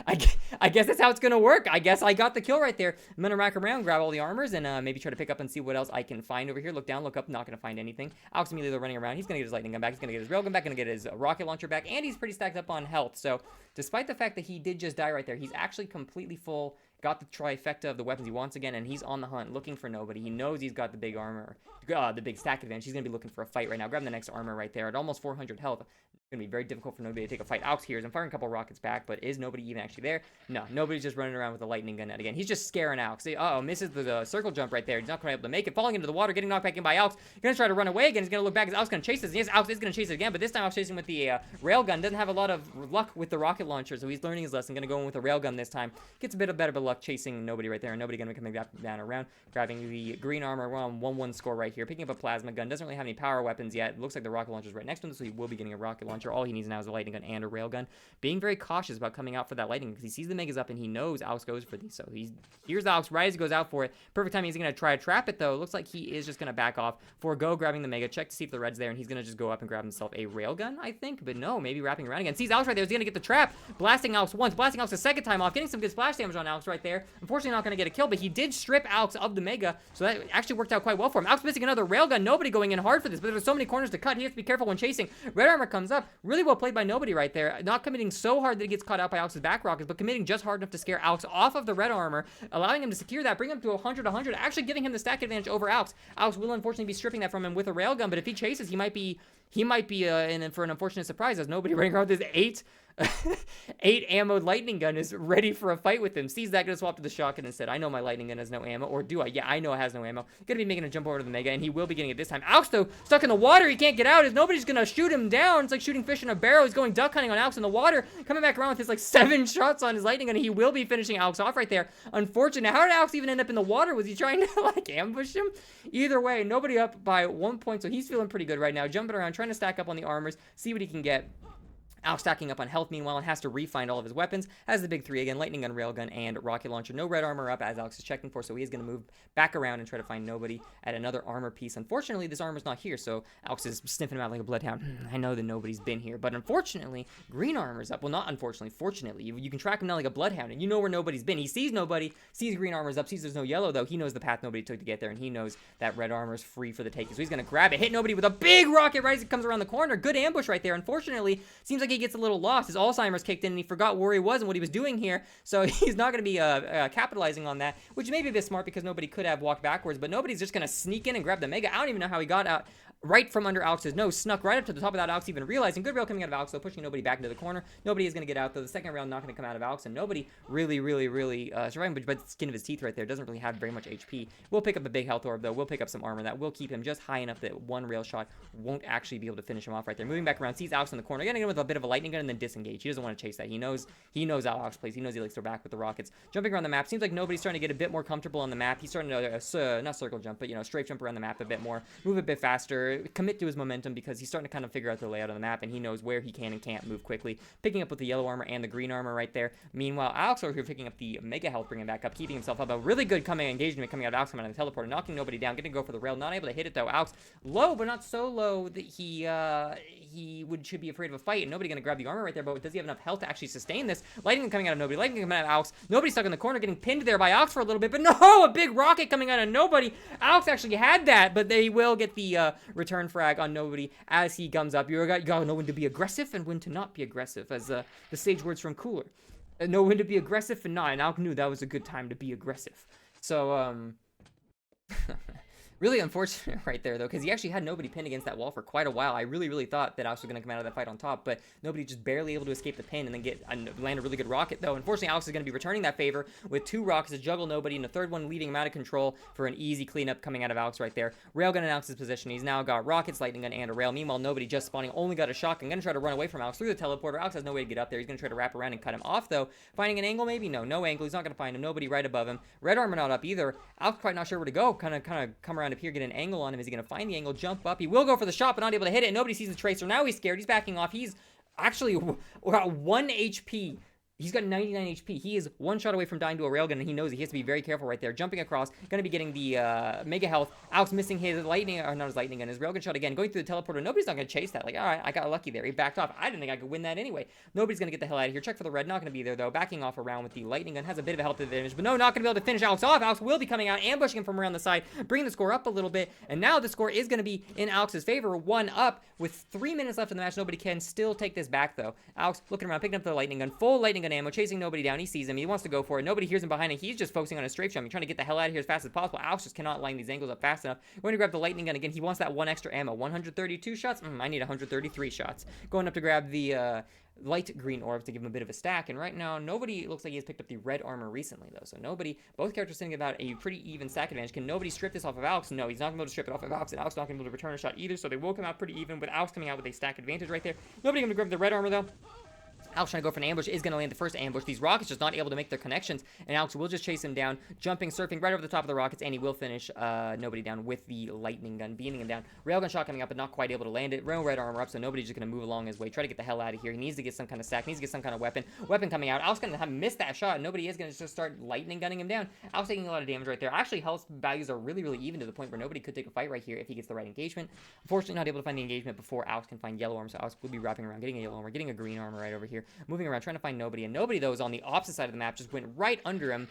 [SPEAKER 1] that's how it's gonna work. I guess I got the kill right there. I'm gonna rack around, grab all the armors, and maybe try to pick up and see what else I can find over here. Look down, look up, not gonna find anything. Alex immediately running around. He's gonna get his lightning gun back. He's gonna get his railgun back. Gonna get his rocket launcher back, and he's pretty stacked up on health. So, despite the fact that he did just die right there, he's actually completely full. Got the trifecta of the weapons he wants again, and he's on the hunt looking for nobody. He knows he's got the big armor, the big stack advantage. He's going to be looking for a fight right now. Grabbing the next armor right there at almost 400 health. It's going to be very difficult for nobody to take a fight. Alex here is firing a couple rockets back, but is nobody even actually there? No, nobody's just running around with a lightning gun again. He's just scaring Alex. Uh-oh, misses the circle jump right there. He's not quite able to make it. Falling into the water, getting knocked back in by Alex. Going to try to run away again. He's going to look back. Is Alex going to chase this? Yes, Alex is going to chase it again, but this time Alex chasing with the railgun. Doesn't have a lot of luck with the rocket launcher, so he's learning his lesson. Going to go in with a railgun this time. Gets a bit of better luck chasing nobody right there, and nobody going to be coming back down around. Grabbing the green armor. We're on 1-1 score right here. Picking up a plasma gun. Doesn't really have any power weapons yet. It looks like the rocket launcher is right next to him, so he will be getting a rocket launcher. All he needs now is a lightning gun and a railgun. Being very cautious about coming out for that lightning because he sees the megas up and he knows Alex goes for these. So he hears Alex right as he goes out for it. Perfect time. He's going to try to trap it, though. It looks like he is just going to back off. Forego grabbing the mega. Check to see if the red's there, and he's going to just go up and grab himself a railgun, I think. But no, maybe wrapping around again. Sees Alex right there. He's going to get the trap. Blasting Alex once. Blasting Alex a second time off. Getting some good splash damage on Alex right there. Unfortunately, not going to get a kill, but he did strip Alex of the mega, so that actually worked out quite well for him. Alex missing another railgun. Nobody going in hard for this, but there's so many corners to cut. He has to be careful when chasing. Red armor comes up. Really well played by nobody right there. Not committing so hard that he gets caught out by Alex's back rockets, but committing just hard enough to scare Alex off of the red armor, allowing him to secure that, bring him to 100, actually giving him the stack advantage over Alex. Alex will unfortunately be stripping that from him with a railgun, but if he chases, he might be in for an unfortunate surprise, as nobody running around with his 8 ammo lightning gun is ready for a fight with him. Sees that, gonna swap to the shotgun instead. I know my lightning gun has no ammo, or do I? Yeah, I know it has no ammo. Gonna be making a jump over to the mega, and he will be getting it this time. Alex, though, stuck in the water. He can't get out. As nobody's gonna shoot him down. It's like shooting fish in a barrel. He's going duck hunting on Alex in the water. Coming back around with his like 7 shots on his lightning gun, and he will be finishing Alex off right there. Unfortunate. How did Alex even end up in the water? Was he trying to like ambush him? Either way, nobody up by 1 point, so he's feeling pretty good right now. Jumping around, trying to stack up on the armors, see what he can get. Alex stacking up on health, meanwhile, and has to refind all of his weapons. Has the big 3 again, lightning gun, railgun, and rocket launcher. No red armor up, as Alex is checking for, so he is going to move back around and try to find nobody at another armor piece. Unfortunately, this armor's not here, so Alex is sniffing him out like a bloodhound. I know that nobody's been here, but unfortunately, green armor's up. Well, not unfortunately, fortunately. You can track him now like a bloodhound, and you know where nobody's been. He sees nobody, sees green armor's up, sees there's no yellow, though. He knows the path nobody took to get there, and he knows that red armor's free for the taking. So he's going to grab it, hit nobody with a big rocket right as it comes around the corner. Good ambush right there. Unfortunately, seems like he gets a little lost. His Alzheimer's kicked in and he forgot where he was and what he was doing here, so he's not going to be capitalizing on that, which may be a bit smart because nobody could have walked backwards, but nobody's just going to sneak in and grab the mega. I don't even know how he got out right from under Alex's nose, snuck right up to the top without Alex even realizing. Good rail coming out of Alex, though, pushing nobody back into the corner. Nobody is going to get out, though. The second round not going to come out of Alex, and nobody really surviving, but skin of his teeth right there. Doesn't really have very much HP. We'll pick up a big health orb, though. We'll pick up some armor that will keep him just high enough that one rail shot won't actually be able to finish him off right there. Moving back around, sees Alex in the corner, getting in with a bit of a lightning gun and then disengage. He doesn't want to chase that. He knows how Alex plays. He knows he likes to throw back with the rockets. Jumping around the map, seems like nobody's starting to get a bit more comfortable on the map. He's starting to not circle jump, but strafe jump around the map a bit more, move a bit faster. here, commit to his momentum, because he's starting to kind of figure out the layout of the map, and he knows where he can and can't move quickly. Picking up with the yellow armor and the green armor right there. Meanwhile, Alex over here picking up the mega health, bringing back up, keeping himself up. A really good engagement coming out of Alex, coming out of the teleporter, knocking nobody down, getting to go for the rail, not able to hit it though. Alex low, but not so low that he should be afraid of a fight, and nobody gonna grab the armor right there. But does he have enough health to actually sustain this? Lightning coming out of nobody, lightning coming out of Alex. Nobody stuck in the corner, getting pinned there by Alex for a little bit, but no, a big rocket coming out of nobody. Alex actually had that, but they will get the return frag on nobody as he comes up. You gotta know when to be aggressive and when to not be aggressive, as the sage words from Cooler. Know when to be aggressive and not, and Alex knew that was a good time to be aggressive. So, really unfortunate right there, though, because he actually had nobody pinned against that wall for quite a while. I really thought that Alex was going to come out of that fight on top, but nobody just barely able to escape the pin and then land a really good rocket, though. Unfortunately, Alex is going to be returning that favor with 2 rockets to juggle nobody, and a third one leaving him out of control for an easy cleanup coming out of Alex right there. Railgun announced his position. He's now got rockets, lightning gun, and a rail. Meanwhile, nobody just spawning, only got a shotgun. Going to try to run away from Alex through the teleporter. Alex has no way to get up there. He's going to try to wrap around and cut him off, though. Finding an angle, maybe? No angle. He's not going to find him. Nobody right above him. Red armor not up either. Alex quite not sure where to go. Kind of come around up here, get an angle on him. Is he going to find the angle, jump up? He will go for the shot, but not able to hit it. Nobody sees the tracer. Now he's scared. He's backing off. He's actually got 1 HP. He's got 99 HP. He is 1 shot away from dying to a railgun, and he knows he has to be very careful right there. Jumping across, going to be getting the mega health. Alex missing his lightning, or not his lightning gun, his railgun shot again. Going through the teleporter. Nobody's not going to chase that. Like, all right, I got lucky there. He backed off. I didn't think I could win that anyway. Nobody's going to get the hell out of here. Check for the red. Not going to be there, though. Backing off around with the lightning gun. Has a bit of a health advantage, but no, not going to be able to finish Alex off. Alex will be coming out, ambushing him from around the side, bringing the score up a little bit, and now the score is going to be in Alex's favor. 1 up with 3 minutes left in the match. Nobody can still take this back, though. Alex looking around, picking up the lightning gun. Full lightning gun ammo, chasing nobody down. He sees him. He wants to go for it. Nobody hears him behind him. He's just focusing on a strafe jump. He's trying to get the hell out of here as fast as possible. Alex just cannot line these angles up fast enough. Going to grab the lightning gun again. He wants that 1 extra ammo. 132 shots? I need 133 shots. Going up to grab the light green orbs to give him a bit of a stack. And right now, nobody looks like he has picked up the red armor recently, though. So nobody, both characters sitting about a pretty even stack advantage. Can nobody strip this off of Alex? No, he's not going to be able to strip it off of Alex. And Alex not going to be able to return a shot either. So they will come out pretty even with Alex coming out with a stack advantage right there. Nobody going to grab the red armor, though. Alex trying to go for an ambush, is going to land the first ambush. These rockets just not able to make their connections, and Alex will just chase him down, jumping, surfing right over the top of the rockets, and he will finish nobody down with the lightning gun, beating him down. Railgun shot coming up, but not quite able to land it. Red armor up, so nobody's just going to move along his way. Try to get the hell out of here. He needs to get some kind of sack, needs to get some kind of weapon. Weapon coming out. Alex going to have missed that shot, and nobody is going to just start lightning gunning him down. Alex taking a lot of damage right there. Actually, health values are really even to the point where nobody could take a fight right here if he gets the right engagement. Unfortunately, not able to find the engagement before Alex can find yellow armor, so Alex will be wrapping around, getting a yellow armor, getting a green armor right over here, moving around, trying to find nobody, and nobody, though, is on the opposite side of the map, just went right under him,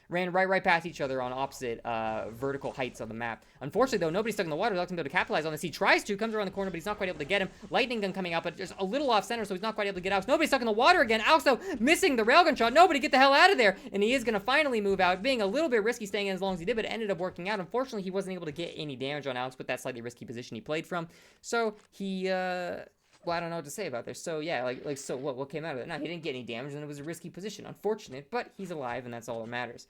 [SPEAKER 1] ran right past each other on opposite vertical heights of the map. Unfortunately, though, nobody's stuck in the water. Alex can be able to capitalize on this. He tries to, comes around the corner, but he's not quite able to get him. Lightning gun coming out, but just a little off center, so he's not quite able to get Alex. Nobody's stuck in the water again. Alex, though, missing the railgun shot. Nobody, get the hell out of there. And he is going to finally move out, being a little bit risky staying in as long as he did, but it ended up working out. Unfortunately, he wasn't able to get any damage on Alex with that slightly risky position he played from. So he, well, I don't know what to say about this. So yeah, so what came out of it? No, he didn't get any damage, and it was a risky position. Unfortunate, but he's alive, and that's all that matters.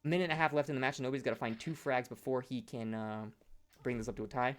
[SPEAKER 1] A minute and a half left in the match, and nobody's got to find 2 frags before he can bring this up to a tie.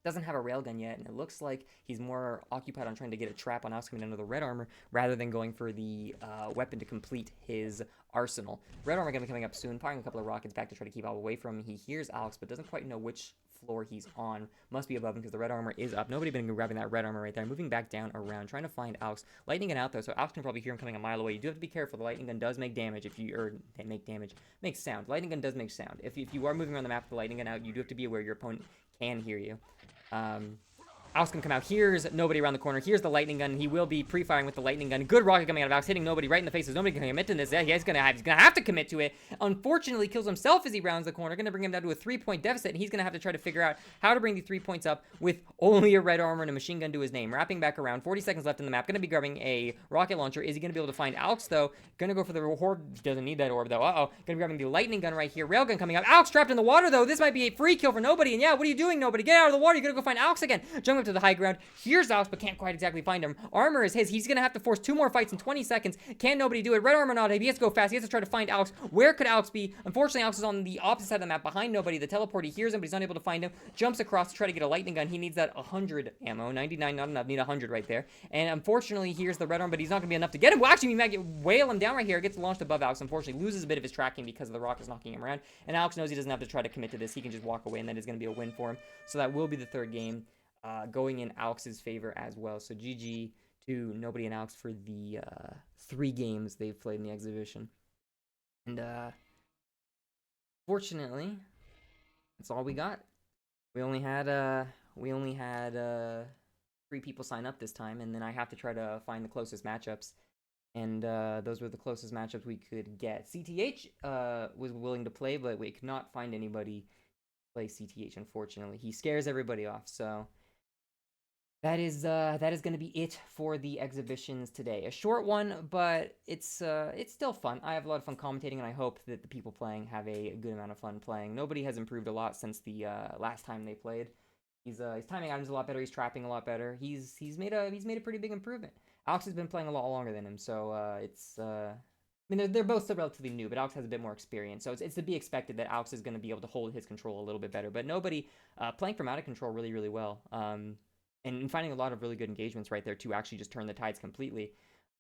[SPEAKER 1] Doesn't have a railgun yet, and it looks like he's more occupied on trying to get a trap on Alex coming under the red armor rather than going for the weapon to complete his arsenal. Red armor going to be coming up soon, firing a couple of rockets back to try to keep away from him. He hears Alex, but doesn't quite know which floor he's on. Must be above him because the red armor is up. Nobody been grabbing that red armor right there. Moving back down around, trying to find Alex. Lightning gun out, though, so Alex can probably hear him coming a mile away. You do have to be careful. The lightning gun does make damage if you, or make damage, makes sound. Lightning gun does make sound. If you are moving around the map with the lightning gun out, you do have to be aware your opponent can hear you. Alex can come out. Here's nobody around the corner. Here's the lightning gun. He will be pre-firing with the lightning gun. Good rocket coming out of Alex, hitting nobody right in the faces. Nobody can commit to this. Yeah, he's gonna have to commit to it. Unfortunately, kills himself as he rounds the corner. Gonna bring him down to a 3-point deficit, and he's gonna have to try to figure out how to bring the 3 points up with only a red armor and a machine gun to his name. Wrapping back around. 40 seconds left in the map. Gonna be grabbing a rocket launcher. Is he gonna be able to find Alex, though? Gonna go for the orb. Doesn't need that orb, though. Gonna be grabbing the lightning gun right here. Railgun coming up. Alex trapped in the water, though. This might be a free kill for nobody. And yeah, what are you doing, nobody? Get out of the water. You're gonna go find Alex again. Jumping up to the high ground. Here's Alex, but can't quite exactly find him. Armor is his. He's going to have to force 2 more fights in 20 seconds. Can nobody do it? Red armor not. He has to go fast. He has to try to find Alex. Where could Alex be? Unfortunately, Alex is on the opposite side of the map behind nobody. The teleport, he hears him, but he's unable to find him. Jumps across to try to get a lightning gun. He needs that 100 ammo. 99, not enough. Need 100 right there. And unfortunately, here's the red arm, but he's not going to be enough to get him. Well, actually, we might whale him down right here. Gets launched above Alex. Unfortunately, loses a bit of his tracking because of the rockets knocking him around. And Alex knows he doesn't have to try to commit to this. He can just walk away, and that is going to be a win for him. So that will be the third game, going in Alex's favor as well. So GG to Nobody and Alex for the 3 games they've played in the exhibition. And fortunately, that's all we got. We only had 3 people sign up this time, and then I have to try to find the closest matchups. And those were the closest matchups we could get. CTH was willing to play, but we could not find anybody to play CTH, unfortunately. He scares everybody off, so that is going to be it for the exhibitions today. A short one, but it's still fun. I have a lot of fun commentating, and I hope that the people playing have a good amount of fun playing. Nobody has improved a lot since the last time they played. His timing items a lot better. He's trapping a lot better. He's made a pretty big improvement. Alex has been playing a lot longer than him, so I mean, they're both still relatively new, but Alex has a bit more experience, so it's to be expected that Alex is going to be able to hold his control a little bit better. But Nobody playing from out of control really, really well, and finding a lot of really good engagements right there to actually just turn the tides completely.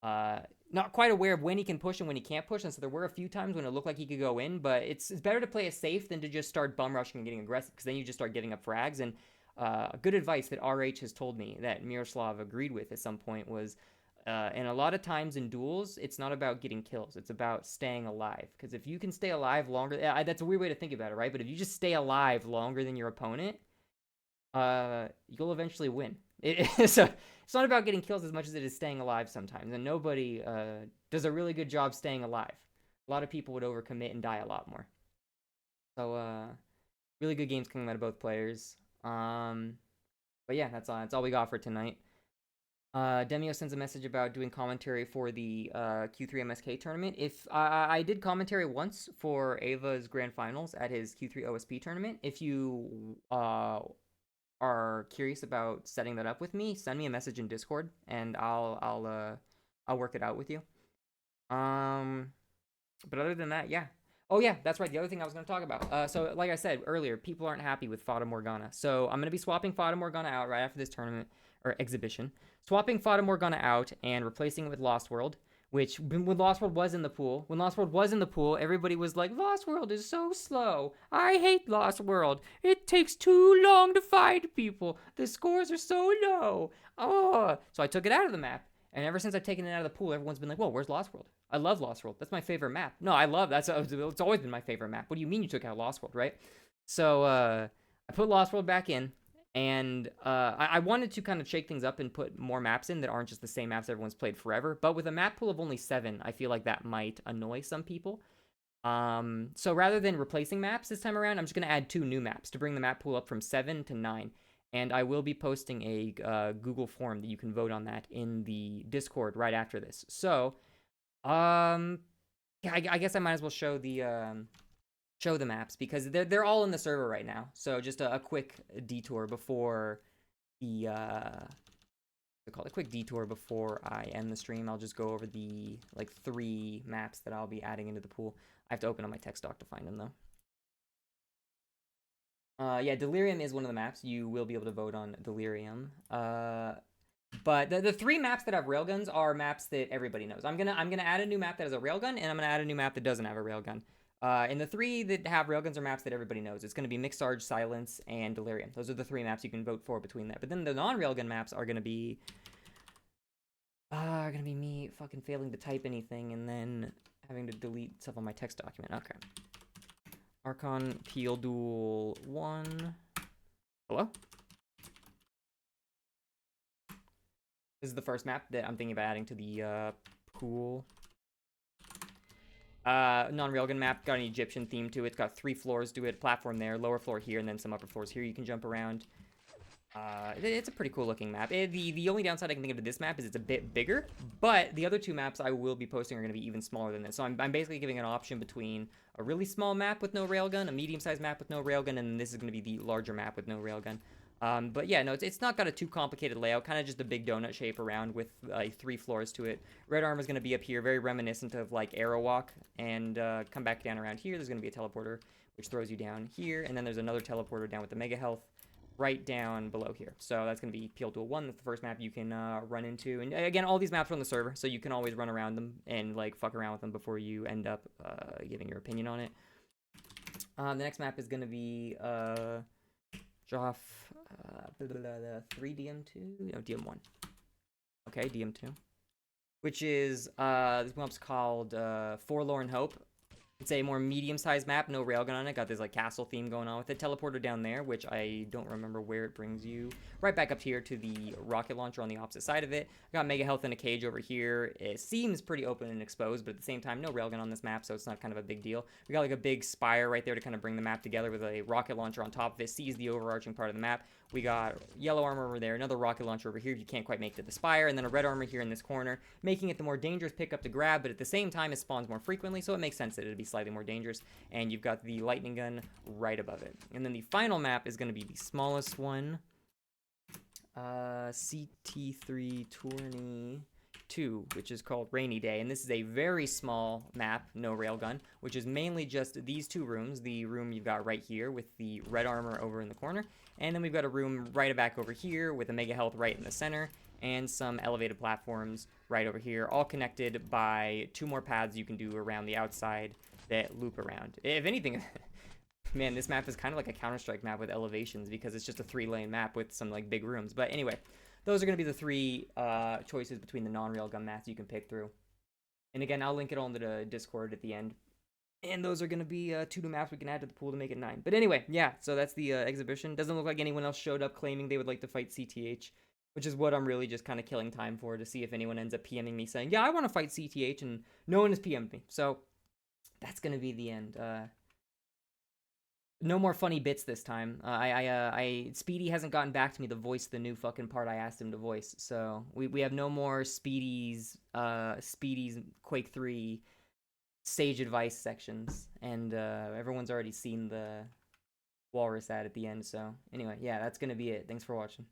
[SPEAKER 1] Not quite aware of when he can push and when he can't push, and so there were a few times when it looked like he could go in, but it's better to play it safe than to just start bum rushing and getting aggressive, because then you just start giving up frags. And good advice that RH has told me that Miroslav agreed with at some point was, and a lot of times in duels, it's not about getting kills. It's about staying alive. Because if you can stay alive longer, that's a weird way to think about it, right? But if you just stay alive longer than your opponent, you'll eventually win. So it's not about getting kills as much as it is staying alive sometimes. And Nobody does a really good job staying alive. A lot of people would overcommit and die a lot more. So really good games coming out of both players. But yeah, that's all we got for tonight. Demio sends a message about doing commentary for the Q3 MSK tournament. If I did commentary once for Ava's grand finals at his Q3 OSP tournament. If you are curious about setting that up with me, send me a message in Discord, and I'll work it out with you. But other than that, yeah. Oh yeah, that's right. The other thing I was going to talk about. So like I said earlier, people aren't happy with Fata Morgana. So I'm going to be swapping Fata Morgana out right after this tournament or exhibition. Swapping Fata Morgana out and replacing it with Lost World, which when Lost World was in the pool, everybody was like, Lost World is so slow. I hate Lost World. It takes too long to find people. The scores are so low. Oh, so I took it out of the map. And ever since I've taken it out of the pool, everyone's been like, whoa, where's Lost World? I love Lost World. That's my favorite map. No, it's always been my favorite map. What do you mean you took out Lost World, right? So I put Lost World back in, and I wanted to kind of shake things up and put more maps in that aren't just the same maps everyone's played forever. But with a map pool of only 7, I feel like that might annoy some people. So rather than replacing maps this time around, I'm just going to add 2 new maps to bring the map pool up from 7 to 9. And I will be posting a Google form that you can vote on that in the Discord right after this. So, yeah, I guess I might as well show the maps because they're all in the server right now. So just a quick detour before the a quick detour before I end the stream. I'll just go over the 3 maps that I'll be adding into the pool. I have to open up my text doc to find them though. Yeah, Delirium is one of the maps. You will be able to vote on Delirium. But the 3 maps that have railguns are maps that everybody knows. I'm gonna add a new map that has a railgun, and I'm gonna add a new map that doesn't have a railgun. And the 3 that have railguns are maps that everybody knows. It's gonna be Mixarge, Silence, and Delirium. Those are the 3 maps you can vote for between that. But then the non-railgun maps are gonna be me fucking failing to type anything and then having to delete stuff on my text document. Okay. Archon Peel Duel 1. Hello? This is the first map that I'm thinking about adding to the pool. Non-railgun map, got an Egyptian theme to it. It's got 3 floors to it, platform there, lower floor here, and then some upper floors here you can jump around. It's a pretty cool looking map. The only downside I can think of to this map is it's a bit bigger, but the other 2 maps I will be posting are going to be even smaller than this. So I'm basically giving an option between a really small map with no railgun, a medium-sized map with no railgun, and this is going to be the larger map with no railgun. But yeah, no, it's not got a too complicated layout, kind of just a big donut shape around with 3 floors to it. Red armor is going to be up here, very reminiscent of like Arrow Walk, and come back down around here. There's going to be a teleporter, which throws you down here, and then there's another teleporter down with the Mega Health right down below here. So that's going to be PL to a 1. That's the first map you can run into. And again, all these maps are on the server, so you can always run around them and like fuck around with them before you end up giving your opinion on it. The next map is going to be draw 3 DM2? No, DM1. Okay, DM2. Which is, this map's called Forlorn Hope. It's a more medium-sized map, no railgun on it. Got this like castle theme going on with it. Teleporter down there, which I don't remember where it brings you. Right back up here to the rocket launcher on the opposite side of it. Got Mega Health in a cage over here. It seems pretty open and exposed, but at the same time, no railgun on this map, so it's not kind of a big deal. We got like a big spire right there to kind of bring the map together with a rocket launcher on top of it. Sees the overarching part of the map. We got yellow armor over there, another rocket launcher over here if you can't quite make it to the spire, and then a red armor here in this corner, making it the more dangerous pickup to grab, but at the same time, it spawns more frequently, so it makes sense that it'd be slightly more dangerous. And you've got the lightning gun right above it. And then the final map is going to be the smallest one. CT3 Tourney 2, which is called Rainy Day. And this is a very small map, no railgun, which is mainly just these 2 rooms. The room you've got right here with the red armor over in the corner. And then we've got a room right back over here with a Mega Health right in the center. And some elevated platforms right over here, all connected by 2 more paths you can do around the outside that loop around. If anything, man, this map is kind of like a Counter-Strike map with elevations because it's just a 3-lane map with some like big rooms. But anyway, those are going to be the 3 choices between the non-railgun maps you can pick through. And again, I'll link it all into the Discord at the end. And those are going to be 2 new maps we can add to the pool to make it 9. But anyway, yeah, so that's the exhibition. Doesn't look like anyone else showed up claiming they would like to fight CTH, which is what I'm really just kind of killing time for, to see if anyone ends up PMing me saying, yeah, I want to fight CTH, and no one has PM'd me. So that's going to be the end. No more funny bits this time. Speedy hasn't gotten back to me to voice the new fucking part I asked him to voice. So we have no more Speedy's Quake3 sage advice sections, and everyone's already seen the walrus ad at the end. So anyway, yeah, that's gonna be it. Thanks for watching.